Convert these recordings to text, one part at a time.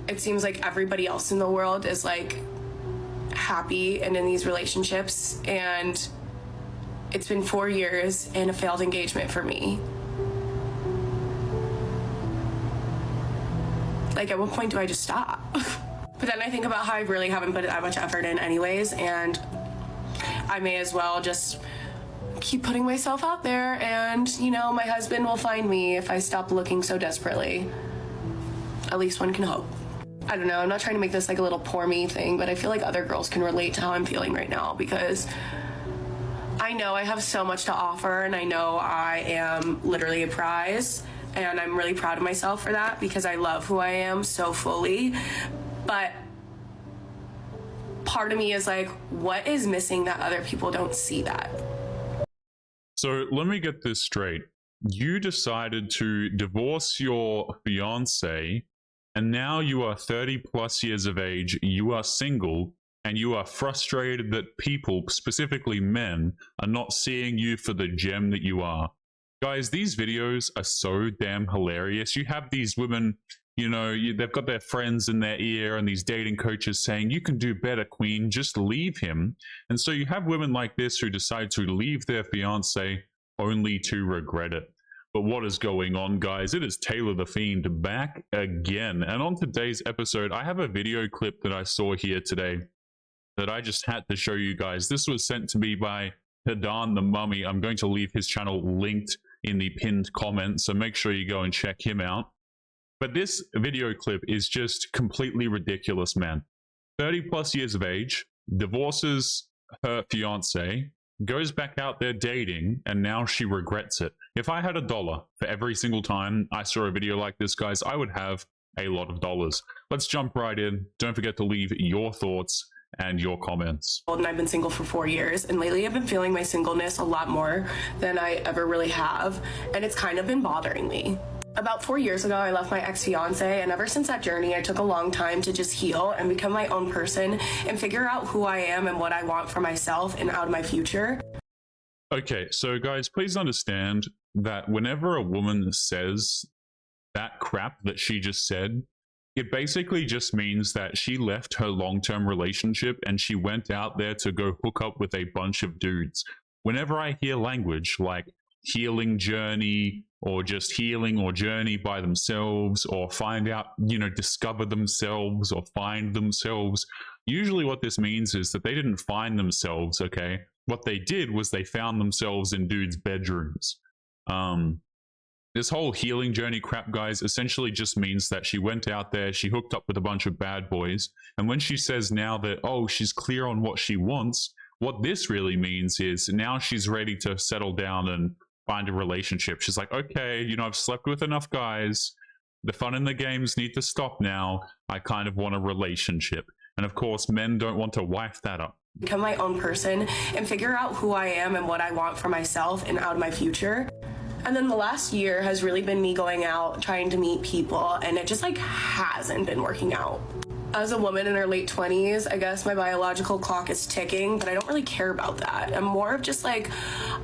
It seems like everybody else in the world is like happy and in these relationships, and it's been 4 years and a failed engagement for me. Like, at what point do I just stop? But then I think about how I really haven't put that much effort in anyways, and I may as well just keep putting myself out there, and, you know, my husband will find me if I stop looking so desperately. At least one can hope. I don't know, I'm not trying to make this like a little poor me thing, but I feel like other girls can relate to how I'm feeling right now, because I know I have so much to offer, and I know I am literally a prize, and I'm really proud of myself for that because I love who I am so fully. But part of me is like, what is missing that other people don't see that? So let me get this straight. You decided to divorce your fiance, and now you are 30 plus years of age, you are single, and you are frustrated that people, specifically men, are not seeing you for the gem that you are. Guys, these videos are so damn hilarious. You have these women, you know, they've got their friends in their ear and these dating coaches saying, you can do better, queen, just leave him. And so you have women like this who decide to leave their fiance only to regret it. But what is going on, guys? It is Taylor the Fiend back again. And on today's episode, I have a video clip that I saw here today that I just had to show you guys. This was sent to me by Hadan the Mummy. I'm going to leave his channel linked in the pinned comment, so make sure you go and check him out. But this video clip is just completely ridiculous, man. 30 plus years of age, divorces her fiance, goes back out there dating, and now she regrets it. If I had $1 for every single time I saw a video like this, guys, I would have a lot of dollars. Let's jump right in. Don't forget to leave your thoughts and your comments. And I've been single for 4 years, and lately I've been feeling my singleness a lot more than I ever really have, and it's kind of been bothering me. About 4 years ago, I left my ex-fiance, and ever since that journey, I took a long time to just heal and become my own person and figure out who I am and what I want for myself and out of my future. Okay, so guys, please understand that whenever a woman says that crap that she just said, it basically just means that she left her long-term relationship and she went out there to go hook up with a bunch of dudes. Whenever I hear language like healing journey, or just healing or journey by themselves, or find out, you know, discover themselves or find themselves, usually what this means is that they didn't find themselves, okay? What they did was they found themselves in dudes' bedrooms. This whole healing journey crap, guys, essentially just means that she went out there, she hooked up with a bunch of bad boys, and when she says now that, oh, she's clear on what she wants, what this really means is now she's ready to settle down and find a relationship. She's like, okay, you know, I've slept with enough guys. The fun in the games need to stop now. I kind of want a relationship. And of course, men don't want to wife that up. Become my own person and figure out who I am and what I want for myself and out of my future. And then the last year has really been me going out, trying to meet people, and it just like hasn't been working out. As a woman in her late 20s, I guess my biological clock is ticking, but I don't really care about that. I'm more of just like,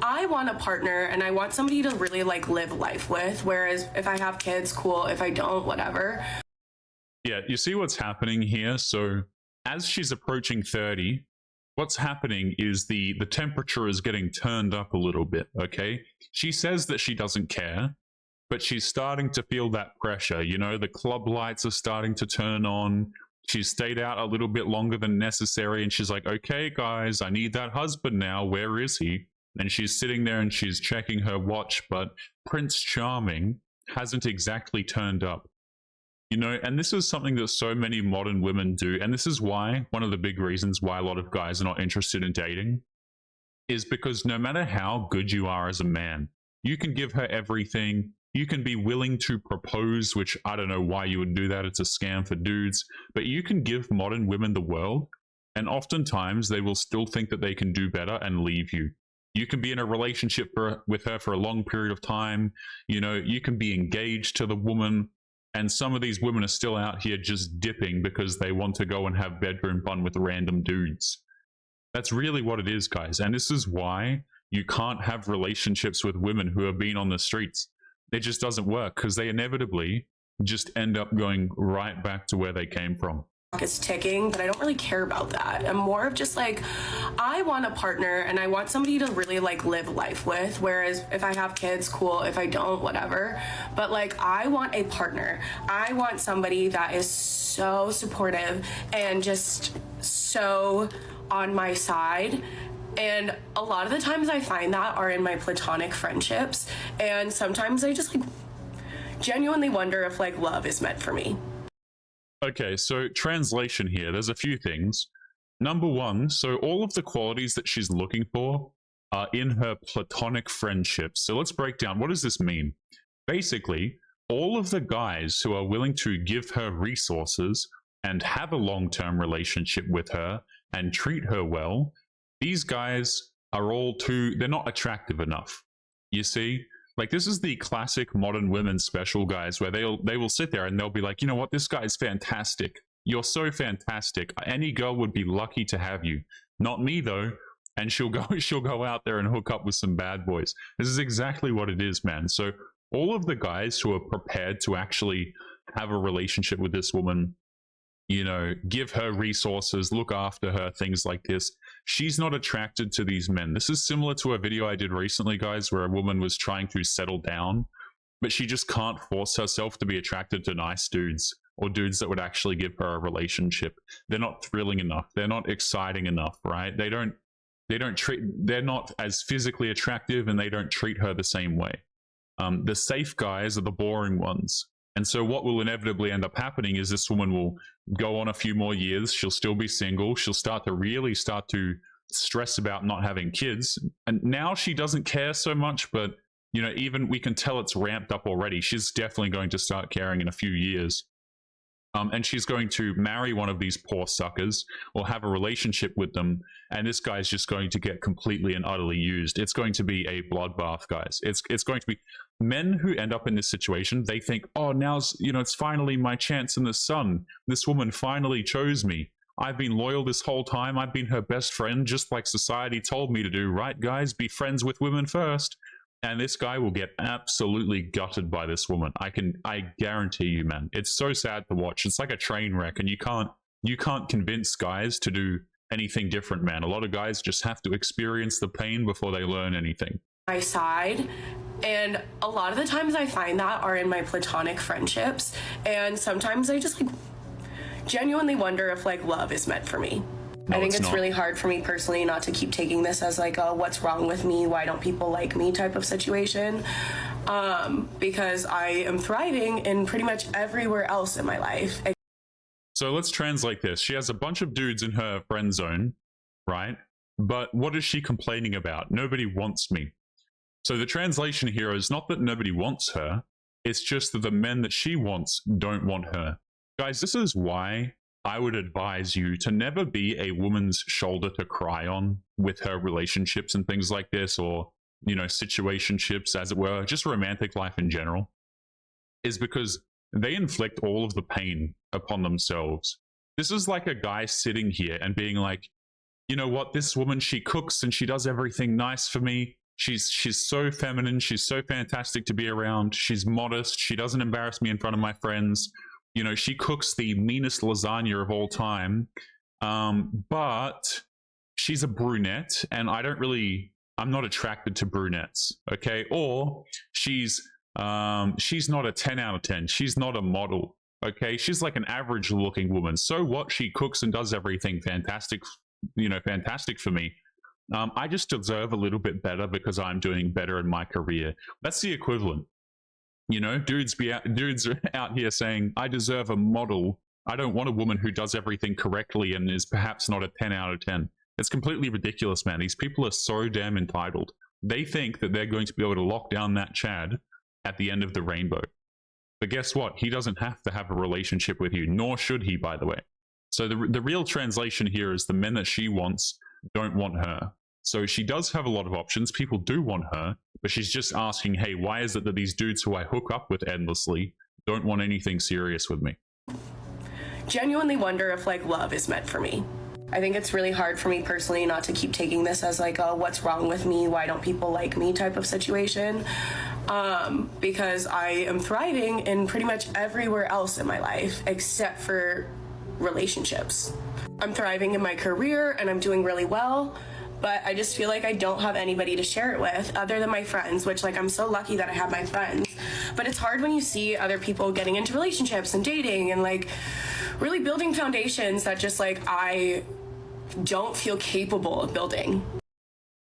I want a partner and I want somebody to really like live life with, whereas if I have kids, cool. If I don't, whatever. Yeah, you see what's happening here? So as she's approaching 30, what's happening is the temperature is getting turned up a little bit, okay? She says that she doesn't care, but she's starting to feel that pressure. You know, the club lights are starting to turn on. She's stayed out a little bit longer than necessary, and she's like, okay, guys, I need that husband now. Where is he? And she's sitting there and she's checking her watch, but Prince Charming hasn't exactly turned up. You know, and this is something that so many modern women do, and this is why, one of the big reasons why a lot of guys are not interested in dating, is because no matter how good you are as a man, you can give her everything, you can be willing to propose, which I don't know why you would do that, it's a scam for dudes, but you can give modern women the world, and oftentimes they will still think that they can do better and leave you. You can be in a relationship with her for a long period of time, you know, you can be engaged to the woman, and some of these women are still out here just dipping because they want to go and have bedroom fun with random dudes. That's really what it is, guys. And this is why you can't have relationships with women who have been on the streets. It just doesn't work, because they inevitably just end up going right back to where they came from. Is ticking, but I don't really care about that. I'm more of just like, I want a partner and I want somebody to really like live life with, whereas if I have kids, cool. If I don't, whatever. But like, I want a partner. I want somebody that is so supportive and just so on my side. And a lot of the times I find that are in my platonic friendships, and sometimes I just like genuinely wonder if like love is meant for me. Okay, so translation here, there's a few things. Number one, so all of the qualities that she's looking for are in her platonic friendships. So let's break down, what does this mean? Basically, all of the guys who are willing to give her resources and have a long-term relationship with her and treat her well, these guys are all they're not attractive enough. You see? Like, this is the classic modern women special, guys, where they will sit there and they'll be like, you know what, this guy's fantastic. You're so fantastic. Any girl would be lucky to have you. Not me, though. And she'll go out there and hook up with some bad boys. This is exactly what it is, man. So all of the guys who are prepared to actually have a relationship with this woman, you know, give her resources, look after her, things like this. She's not attracted to these men. This is similar to a video I did recently, guys, where a woman was trying to settle down, but she just can't force herself to be attracted to nice dudes or dudes that would actually give her a relationship. They're not thrilling enough. They're not exciting enough, right? They're not as physically attractive, and they don't treat her the same way. The safe guys are the boring ones. And so what will inevitably end up happening is this woman will go on a few more years. She'll still be single. She'll start to stress about not having kids. And now she doesn't care so much, but, you know, even we can tell it's ramped up already. She's definitely going to start caring in a few years. And she's going to marry one of these poor suckers or have a relationship with them. And this guy's just going to get completely and utterly used. It's going to be a bloodbath, guys. It's going to be men who end up in this situation. They think, oh, now's, you know, it's finally my chance in the sun. This woman finally chose me. I've been loyal this whole time. I've been her best friend, just like society told me to do. Right, guys? Be friends with women first. And this guy will get absolutely gutted by this woman. I guarantee you, man. It's so sad to watch. It's like a train wreck, and you can't convince guys to do anything different, man. A lot of guys just have to experience the pain before they learn anything. My side, and a lot of the times I find that are in my platonic friendships, and sometimes I just like genuinely wonder if like love is meant for me. No, I think it's not. really hard for me personally not to keep taking this as like a what's wrong with me, why don't people like me type of situation, because I am thriving in pretty much everywhere else in my life. So let's translate this. She has a bunch of dudes in her friend zone, right? But what is she complaining about? Nobody wants me. So the translation here is not that nobody wants her, it's just that the men that she wants don't want her. Guys, this is why I would advise you to never be a woman's shoulder to cry on with her relationships and things like this, or, you know, situationships, as it were, just romantic life in general, is because they inflict all of the pain upon themselves. This is like a guy sitting here and being like, you know what, this woman, she cooks and she does everything nice for me. She's so feminine. She's so fantastic to be around. She's modest. She doesn't embarrass me in front of my friends. You know, she cooks the meanest lasagna of all time, but she's a brunette, and I'm not attracted to brunettes, okay? Or she's not a 10 out of 10. She's not a model, okay? She's like an average-looking woman. So what? She cooks and does everything fantastic, you know, fantastic for me. I just deserve a little bit better because I'm doing better in my career. That's the equivalent. You know, dudes are out here saying, I deserve a model. I don't want a woman who does everything correctly and is perhaps not a 10 out of 10. It's completely ridiculous, man. These people are so damn entitled. They think that they're going to be able to lock down that Chad at the end of the rainbow. But guess what? He doesn't have to have a relationship with you, nor should he, by the way. So the real translation here is the men that she wants don't want her. So she does have a lot of options. People do want her, but she's just asking, hey, why is it that these dudes who I hook up with endlessly don't want anything serious with me? Genuinely wonder if like love is meant for me. I think it's really hard for me personally not to keep taking this as like a what's wrong with me, why don't people like me type of situation, because I am thriving in pretty much everywhere else in my life except for relationships. I'm thriving in my career and I'm doing really well, but I just feel like I don't have anybody to share it with other than my friends, which, like, I'm so lucky that I have my friends. But it's hard when you see other people getting into relationships and dating and, like, really building foundations that just, like, I don't feel capable of building.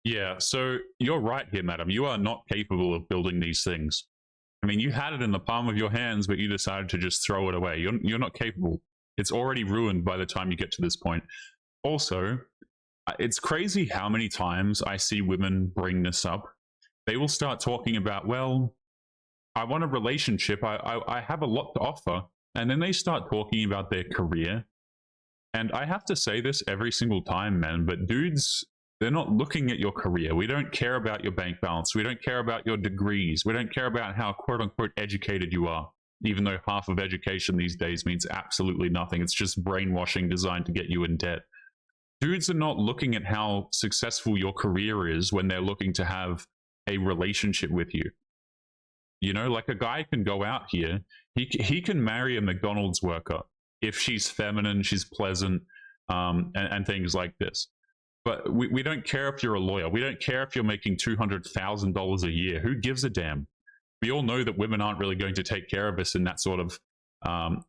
Yeah, so you're right here, madam. You are not capable of building these things. I mean, you had it in the palm of your hands, but you decided to just throw it away. You're not capable. It's already ruined by the time you get to this point. Also, it's crazy how many times I see women bring this up. They will start talking about, well, I want a relationship. I have a lot to offer. And then they start talking about their career. And I have to say this every single time, man, but dudes, they're not looking at your career. We don't care about your bank balance. We don't care about your degrees. We don't care about how quote unquote educated you are, even though half of education these days means absolutely nothing. It's just brainwashing designed to get you in debt. Dudes are not looking at how successful your career is when they're looking to have a relationship with you. You know, like a guy can go out here, he can marry a McDonald's worker if she's feminine, she's pleasant, and things like this. But we don't care if you're a lawyer. We don't care if you're making $200,000 a year. Who gives a damn? We all know that women aren't really going to take care of us in that sort of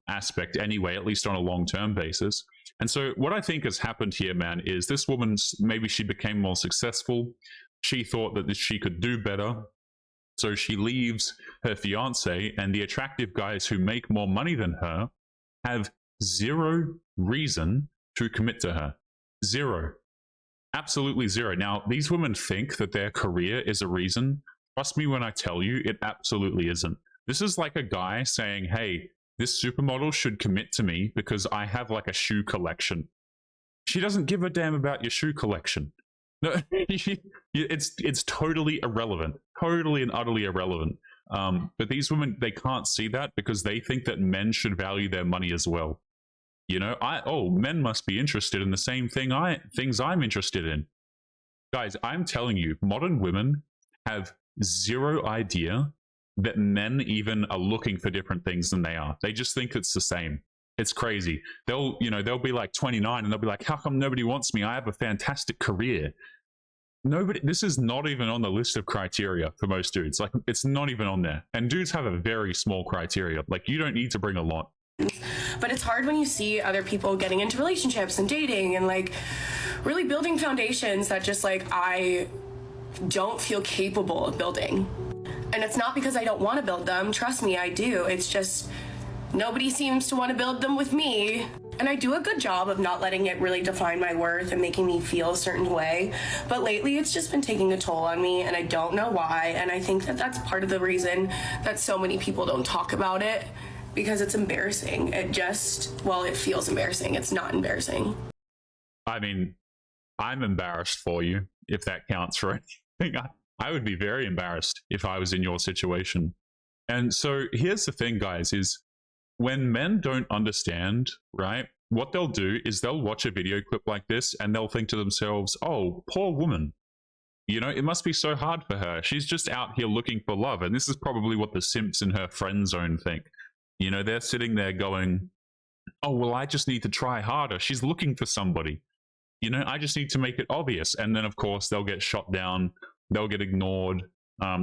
aspect anyway, at least on a long-term basis. And so what I think has happened here, man, is this woman's, maybe she became more successful. She thought that she could do better. So she leaves her fiance, and the attractive guys who make more money than her have zero reason to commit to her. Zero. Absolutely zero. Now, these women think that their career is a reason. Trust me when I tell you, it absolutely isn't. This is like a guy saying, hey, this supermodel should commit to me because I have like a shoe collection. She doesn't give a damn about your shoe collection. No, it's totally irrelevant, totally and utterly irrelevant. But these women, they can't see that because they think that men should value their money as well. You know, men must be interested in the same things I'm interested in. Guys, I'm telling you, modern women have zero idea that men even are looking for different things than they are. They just think it's the same. It's crazy. They'll be like 29 and they'll be like, how come nobody wants me? I have a fantastic career. This is not even on the list of criteria for most dudes. Like, it's not even on there. And dudes have a very small criteria. Like, you don't need to bring a lot. But it's hard when you see other people getting into relationships and dating and, like, really building foundations that just, like, I don't feel capable of building. And it's not because I don't want to build them. Trust me, I do. It's just nobody seems to want to build them with me. And I do a good job of not letting it really define my worth and making me feel a certain way. But lately, it's just been taking a toll on me, and I don't know why. And I think that that's part of the reason that so many people don't talk about it, because it's embarrassing. It feels embarrassing. It's not embarrassing. I mean, I'm embarrassed for you, if that counts for anything. I would be very embarrassed if I was in your situation. And so here's the thing, guys, is when men don't understand, right, what they'll do is they'll watch a video clip like this and they'll think to themselves, oh, poor woman. You know, it must be so hard for her. She's just out here looking for love. And this is probably what the simps in her friend zone think. You know, they're sitting there going, oh, well, I just need to try harder. She's looking for somebody. You know, I just need to make it obvious. And then, of course, they'll get shot down. They'll get ignored.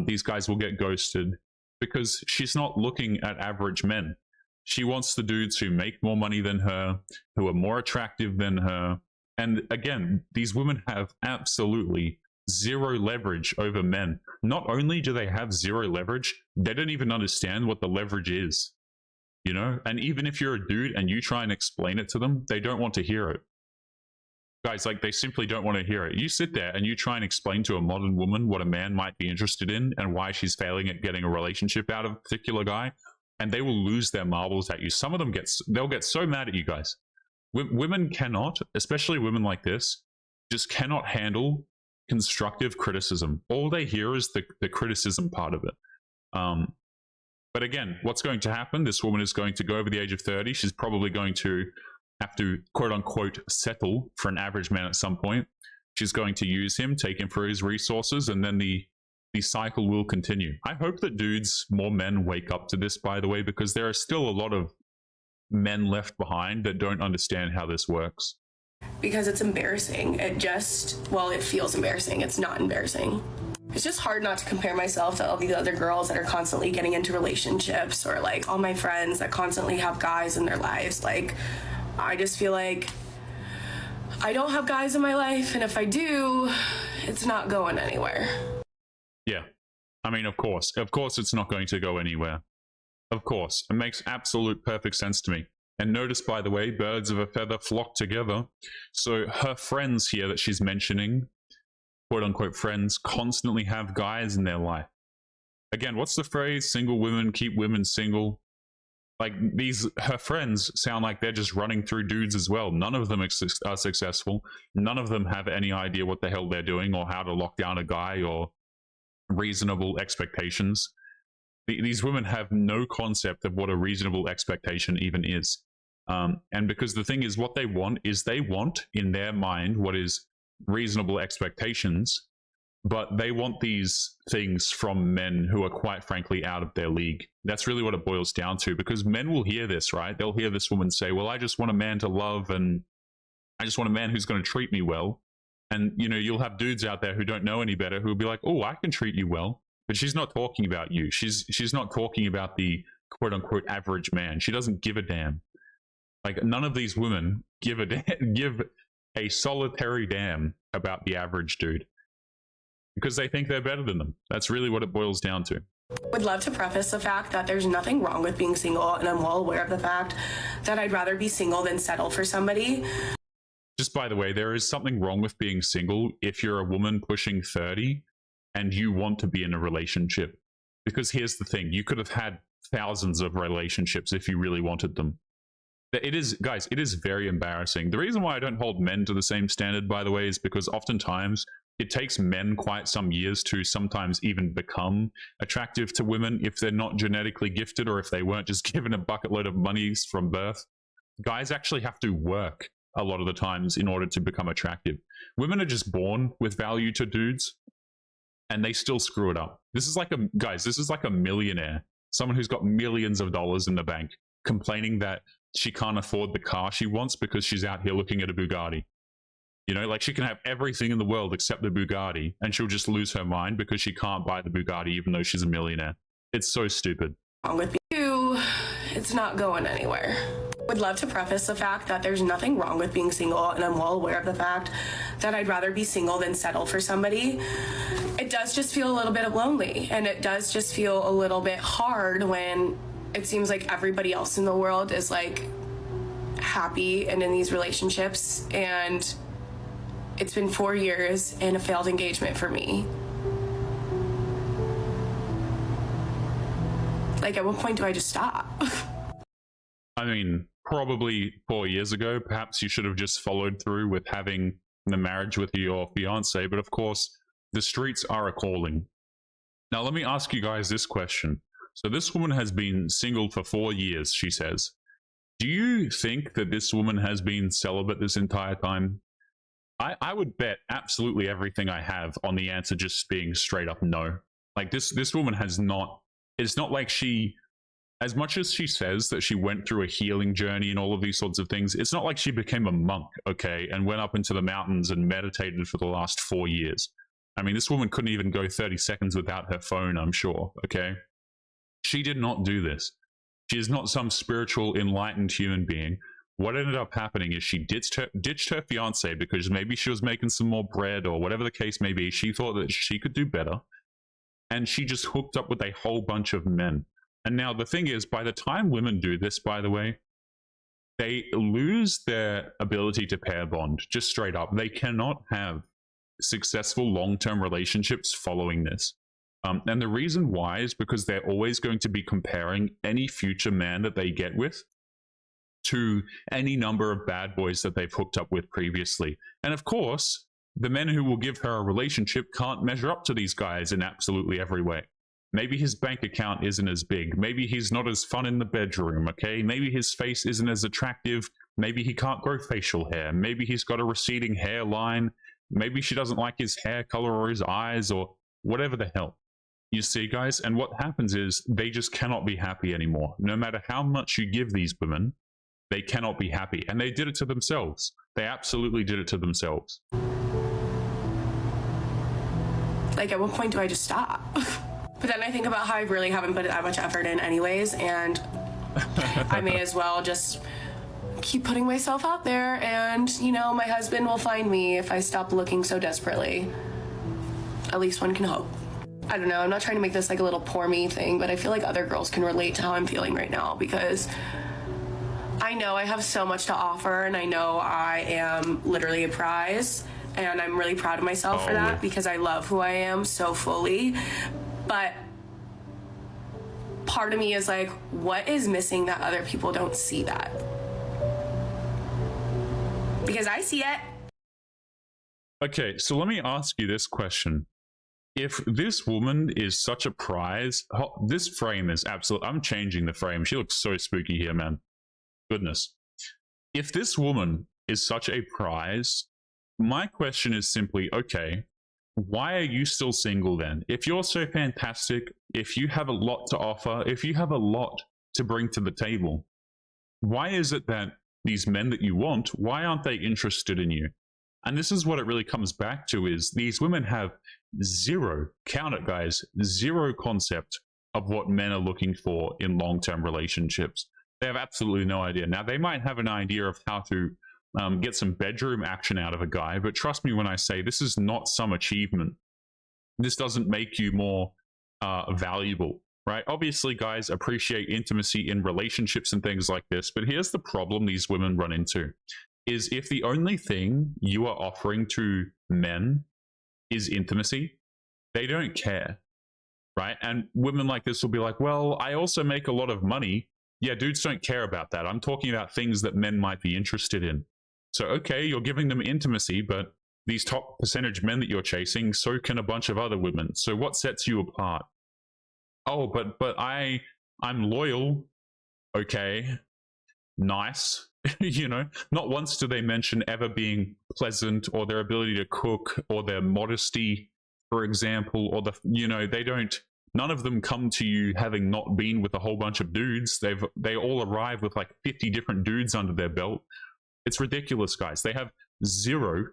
These guys will get ghosted because she's not looking at average men. She wants the dudes who make more money than her, who are more attractive than her. And again, these women have absolutely zero leverage over men. Not only do they have zero leverage, they don't even understand what the leverage is. You know, and even if you're a dude and you try and explain it to them, they don't want to hear it. Guys, like, they simply don't want to hear it. You sit there and you try and explain to a modern woman what a man might be interested in and why she's failing at getting a relationship out of a particular guy, and they will lose their marbles at you. Some of them they'll get so mad at you guys. Women cannot, especially women like this, just cannot handle constructive criticism. All they hear is the criticism part of it. But again, what's going to happen? This woman is going to go over the age of 30. She's probably going to have to, quote unquote, settle for an average man at some point. She's going to use him, take him for his resources, and then the the cycle will continue. I hope that more men wake up to this, by the way, because there are still a lot of men left behind that don't understand how this works. Because it's embarrassing. It feels embarrassing. It's not embarrassing. It's just hard not to compare myself to all these other girls that are constantly getting into relationships, or like all my friends that constantly have guys in their lives. Like, I just feel like I don't have guys in my life, and if I do, it's not going anywhere. Yeah. I mean, of course it's not going to go anywhere. Of course. It makes absolute perfect sense to me. And notice, by the way, birds of a feather flock together. So her friends here that she's mentioning, quote unquote friends, constantly have guys in their life. Again, what's the phrase? Single women keep women single. Like, her friends sound like they're just running through dudes as well. None of them are successful. None of them have any idea what the hell they're doing or how to lock down a guy or reasonable expectations. These women have no concept of what a reasonable expectation even is. And because the thing is, what they want in their mind what is reasonable expectations, but they want these things from men who are quite frankly out of their league. That's really what it boils down to, because men will hear this, right? They'll hear this woman say, well, I just want a man to love, and I just want a man who's going to treat me well. And, you'll have dudes out there who don't know any better who will be like, oh, I can treat you well. But she's not talking about you. She's not talking about the quote unquote average man. She doesn't give a damn. Like, none of these women give a solitary damn about the average dude, because they think they're better than them. That's really what it boils down to. Would love to preface the fact that there's nothing wrong with being single, and I'm well aware of the fact that I'd rather be single than settle for somebody. Just by the way, there is something wrong with being single if you're a woman pushing 30 and you want to be in a relationship. Because here's the thing, you could have had thousands of relationships if you really wanted them. It is very embarrassing. The reason why I don't hold men to the same standard, by the way, is because oftentimes it takes men quite some years to sometimes even become attractive to women if they're not genetically gifted, or if they weren't just given a bucket load of money from birth. Guys actually have to work a lot of the times in order to become attractive. Women are just born with value to dudes, and they still screw it up. This is like a millionaire, someone who's got millions of dollars in the bank, complaining that she can't afford the car she wants because she's out here looking at a Bugatti. Like, she can have everything in the world except the Bugatti, and she'll just lose her mind because she can't buy the Bugatti even though she's a millionaire. It's so stupid. Wrong with you, it's not going anywhere. Would love to preface the fact that there's nothing wrong with being single, and I'm well aware of the fact that I'd rather be single than settle for somebody. It does just feel a little bit lonely, and it does just feel a little bit hard when it seems like everybody else in the world is like happy and in these relationships, and it's been 4 years and a failed engagement for me. Like, at what point do I just stop? I mean, probably 4 years ago, perhaps you should have just followed through with having the marriage with your fiance, but of course, the streets are a calling. Now, let me ask you guys this question. So this woman has been single for 4 years, she says. Do you think that this woman has been celibate this entire time? I would bet absolutely everything I have on the answer just being straight up no. Like, this woman has not, it's not like she, as much as she says that she went through a healing journey and all of these sorts of things, it's not like she became a monk, okay, and went up into the mountains and meditated for the last 4 years. I mean, this woman couldn't even go 30 seconds without her phone, I'm sure, okay? She did not do this. She is not some spiritual, enlightened human being. What ended up happening is she ditched her fiance because maybe she was making some more bread or whatever the case may be. She thought that she could do better. And she just hooked up with a whole bunch of men. And now the thing is, by the time women do this, by the way, they lose their ability to pair bond, just straight up. They cannot have successful long-term relationships following this. And the reason why is because they're always going to be comparing any future man that they get with to any number of bad boys that they've hooked up with previously. And of course, the men who will give her a relationship can't measure up to these guys in absolutely every way. Maybe his bank account isn't as big. Maybe he's not as fun in the bedroom, okay? Maybe his face isn't as attractive. Maybe he can't grow facial hair. Maybe he's got a receding hairline. Maybe she doesn't like his hair color or his eyes or whatever the hell. You see, guys, and what happens is they just cannot be happy anymore. No matter how much you give these women, they cannot be happy. And they did it to themselves. They absolutely did it to themselves. Like, at what point do I just stop? But then I think about how I really haven't put that much effort in anyways, and I may as well just keep putting myself out there, and, you know, my husband will find me if I stop looking so desperately. At least one can hope. I don't know, I'm not trying to make this like a little poor me thing, but I feel like other girls can relate to how I'm feeling right now, because I know I have so much to offer, and I know I am literally a prize, and I'm really proud of myself for that, because I love who I am so fully. But part of me is like, what is missing that other people don't see that? Because I see it. Okay, so let me ask you this question. If this woman is such a prize, this frame is absolute. I'm changing the frame. She looks so spooky here, man. Goodness. If this woman is such a prize, my question is simply, okay, why are you still single then? If you're so fantastic, if you have a lot to offer, if you have a lot to bring to the table, why is it that these men that you want, why aren't they interested in you? And this is what it really comes back to, is these women have zero, count it guys, zero concept of what men are looking for in long-term relationships. They have absolutely no idea. Now, they might have an idea of how to get some bedroom action out of a guy, but trust me when I say this is not some achievement. This doesn't make you more valuable, right? Obviously, guys appreciate intimacy in relationships and things like this, but here's the problem these women run into, is if the only thing you are offering to men is intimacy, they don't care, right? And women like this will be like, well, I also make a lot of money. Yeah, dudes don't care about that. I'm talking about things that men might be interested in. So, okay, you're giving them intimacy, but these top percentage men that you're chasing, so can a bunch of other women. So what sets you apart? Oh, but I'm loyal. Okay, nice. You know, not once do they mention ever being pleasant, or their ability to cook, or their modesty, for example, or they don't, none of them come to you having not been with a whole bunch of dudes. They all arrive with like 50 different dudes under their belt. It's ridiculous, guys. They have zero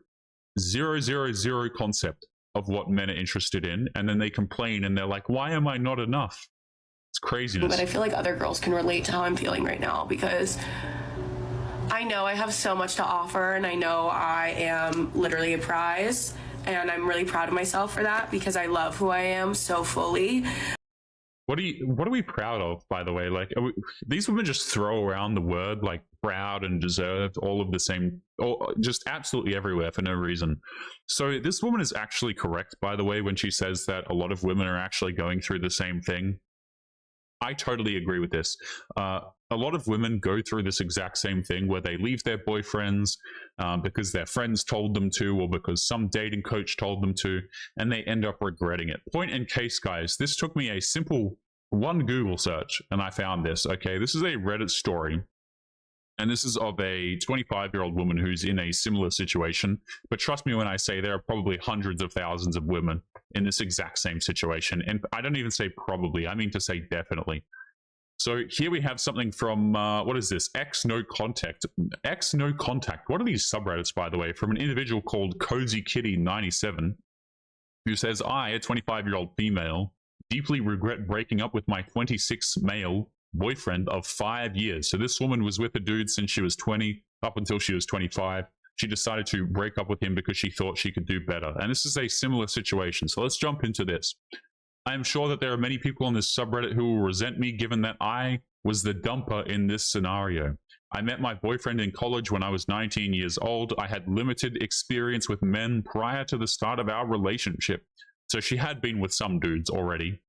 concept of what men are interested in, and then they complain and they're like, why am I not enough? It's craziness. But I feel like other girls can relate to how I'm feeling right now, because I know I have so much to offer, and I know I am literally a prize, and I'm really proud of myself for that, because I love who I am so fully. What are we proud of, by the way? Like, these women just throw around the word like proud and deserved, all of the same, or just absolutely everywhere for no reason. So this woman is actually correct, by the way, when she says that a lot of women are actually going through the same thing. I totally agree with this. A lot of women go through this exact same thing, where they leave their boyfriends because their friends told them to, or because some dating coach told them to, and they end up regretting it. Point in case, guys, this took me a simple one Google search, and I found this. Okay, this is a Reddit story, and this is of a 25-year-old woman who's in a similar situation. But trust me when I say there are probably hundreds of thousands of women in this exact same situation. And I don't even say probably, I mean to say definitely. So here we have something from, what is this? X No Contact. X No Contact. What are these subreddits, by the way? From an individual called Cozy Kitty 97, who says, I, a 25-year-old female, deeply regret breaking up with my 26 male boyfriend of 5 years. So this woman was with a dude since she was 20 up until she was 25. She decided to break up with him because she thought she could do better. And this is a similar situation. So let's jump into this. I am sure that there are many people on this subreddit who will resent me, given that I was the dumper in this scenario. I met my boyfriend in college when I was 19 years old. I had limited experience with men prior to the start of our relationship. So she had been with some dudes already.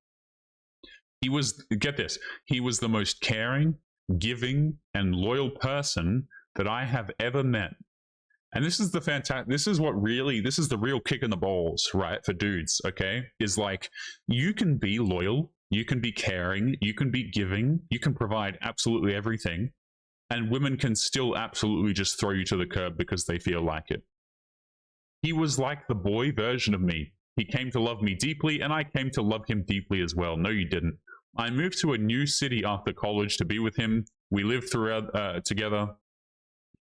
He was, get this, he was the most caring, giving, and loyal person that I have ever met. And this is the fantastic, this is the real kick in the balls, right, for dudes, okay? Is like, you can be loyal, you can be caring, you can be giving, you can provide absolutely everything, and women can still absolutely just throw you to the curb because they feel like it. He was like the boy version of me. He came to love me deeply, and I came to love him deeply as well. No, you didn't. I moved to a new city after college to be with him. We lived throughout together.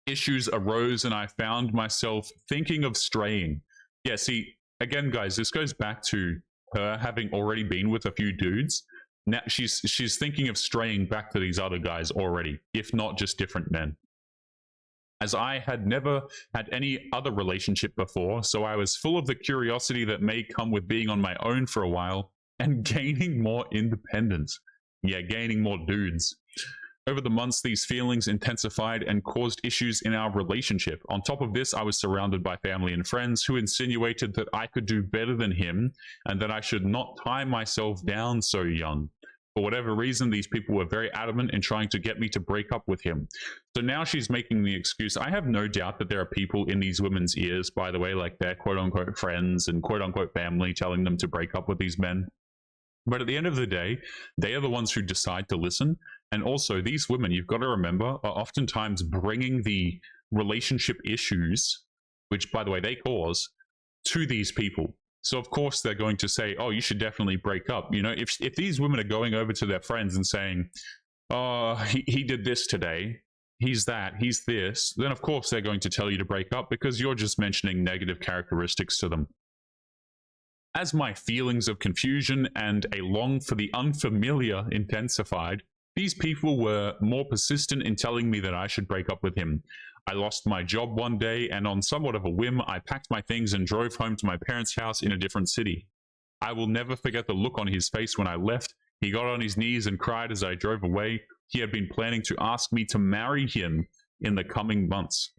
Issues arose, and I found myself thinking of straying. Yeah, see, again, guys, this goes back to her having already been with a few dudes. Now she's thinking of straying back to these other guys already, if not just different men. As I had never had any other relationship before, so I was full of the curiosity that may come with being on my own for a while and gaining more independence. Yeah, gaining more dudes. Over the months, these feelings intensified and caused issues in our relationship. On top of this, I was surrounded by family and friends who insinuated that I could do better than him and that I should not tie myself down so young. For whatever reason, these people were very adamant in trying to get me to break up with him. So now she's making the excuse. I have no doubt that there are people in these women's ears, by the way, like their quote-unquote friends and quote-unquote family telling them to break up with these men. But at the end of the day, they are the ones who decide to listen. And also, these women, you've got to remember, are oftentimes bringing the relationship issues, which, by the way, they cause, to these people. So, of course, they're going to say, oh, you should definitely break up. You know, if these women are going over to their friends and saying, oh, he did this today, he's that, he's this, then, of course, they're going to tell you to break up because you're just mentioning negative characteristics to them. As my feelings of confusion and a long for the unfamiliar intensified, these people were more persistent in telling me that I should break up with him. I lost my job one day, and on somewhat of a whim, I packed my things and drove home to my parents' house in a different city. I will never forget the look on his face when I left. He got on his knees and cried as I drove away. He had been planning to ask me to marry him in the coming months.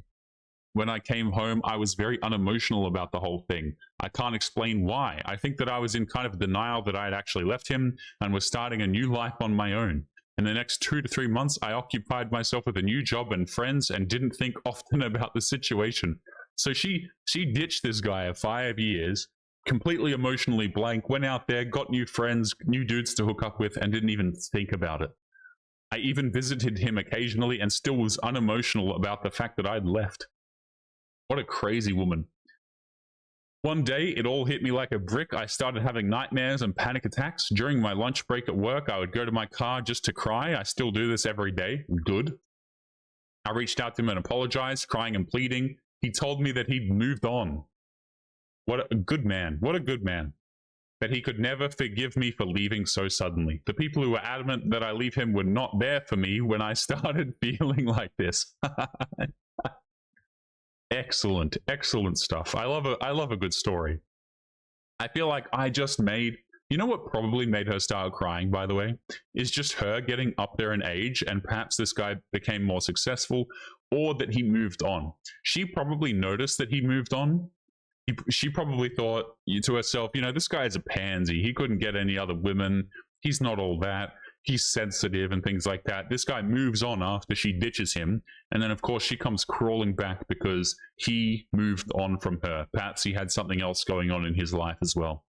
When I came home, I was very unemotional about the whole thing. I can't explain why. I think that I was in kind of denial that I had actually left him and was starting a new life on my own. In the next 2 to 3 months, I occupied myself with a new job and friends and didn't think often about the situation. So she ditched this guy of 5 years, completely emotionally blank, went out there, got new friends, new dudes to hook up with, and didn't even think about it. I even visited him occasionally and still was unemotional about the fact that I'd left. What a crazy woman. One day, it all hit me like a brick. I started having nightmares and panic attacks. During my lunch break at work, I would go to my car just to cry. I still do this every day. Good. I reached out to him and apologized, crying and pleading. He told me that he'd moved on. What a good man. What a good man. That he could never forgive me for leaving so suddenly. The people who were adamant that I leave him were not there for me when I started feeling like this. Excellent, excellent stuff. I love a good story. I feel like I just made, you know what probably made her start crying, by the way, is just her getting up there in age, and perhaps this guy became more successful, or that he moved on. She probably noticed that he moved on. She probably thought to herself, you know, this guy is a pansy. He couldn't get any other women. He's not all that. He's sensitive and things like that. This guy moves on after she ditches him. And then, of course, she comes crawling back because he moved on from her. Perhaps he had something else going on in his life as well.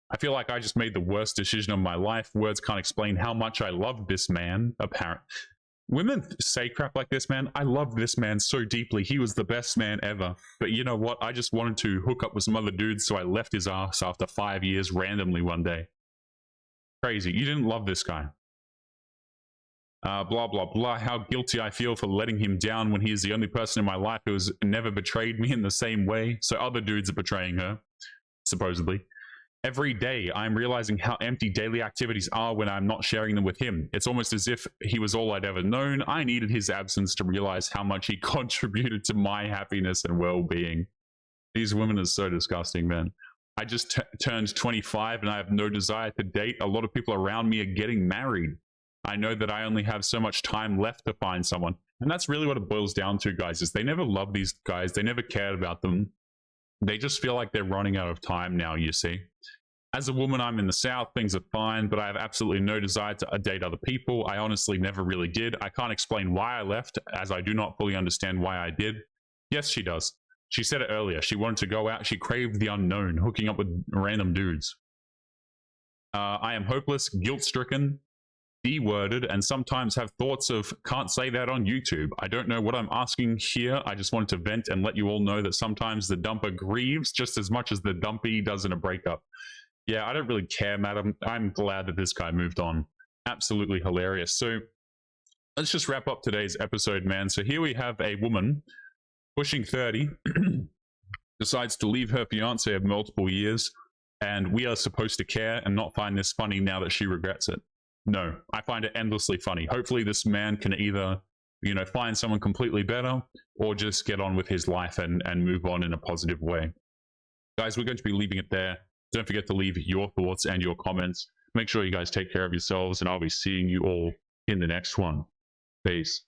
I feel like I just made the worst decision of my life. Words can't explain how much I loved this man. Apparently, women say crap like this, man. I loved this man so deeply. He was the best man ever. But you know what? I just wanted to hook up with some other dudes, so I left his ass after 5 years randomly one day. Crazy. You didn't love this guy. Blah, blah, blah. How guilty I feel for letting him down when he is the only person in my life who has never betrayed me in the same way. So other dudes are betraying her, supposedly. Every day, I'm realizing how empty daily activities are when I'm not sharing them with him. It's almost as if he was all I'd ever known. I needed his absence to realize how much he contributed to my happiness and well-being. These women are so disgusting, man. I just turned 25 and I have no desire to date. A lot of people around me are getting married. I know that I only have so much time left to find someone. And that's really what it boils down to, guys, is they never loved these guys. They never cared about them. They just feel like they're running out of time now, you see. As a woman, I'm in the South. Things are fine, but I have absolutely no desire to date other people. I honestly never really did. I can't explain why I left, as I do not fully understand why I did. Yes, she does. She said it earlier. She wanted to go out. She craved the unknown, hooking up with random dudes. I am hopeless, guilt-stricken. D-worded and sometimes have thoughts of can't say that on YouTube. I don't know what I'm asking here. I just wanted to vent and let you all know that sometimes the dumper grieves just as much as the dumpy does in a breakup. Yeah, I don't really care, madam. I'm glad that this guy moved on. Absolutely hilarious. So let's just wrap up today's episode, man. So here we have a woman pushing 30, decides to leave her fiance of multiple years, and we are supposed to care and not find this funny now that she regrets it. No, I find it endlessly funny. Hopefully this man can either, you know, find someone completely better or just get on with his life and move on in a positive way. Guys, we're going to be leaving it there. Don't forget to leave your thoughts and your comments. Make sure you guys take care of yourselves, and I'll be seeing you all in the next one. Peace.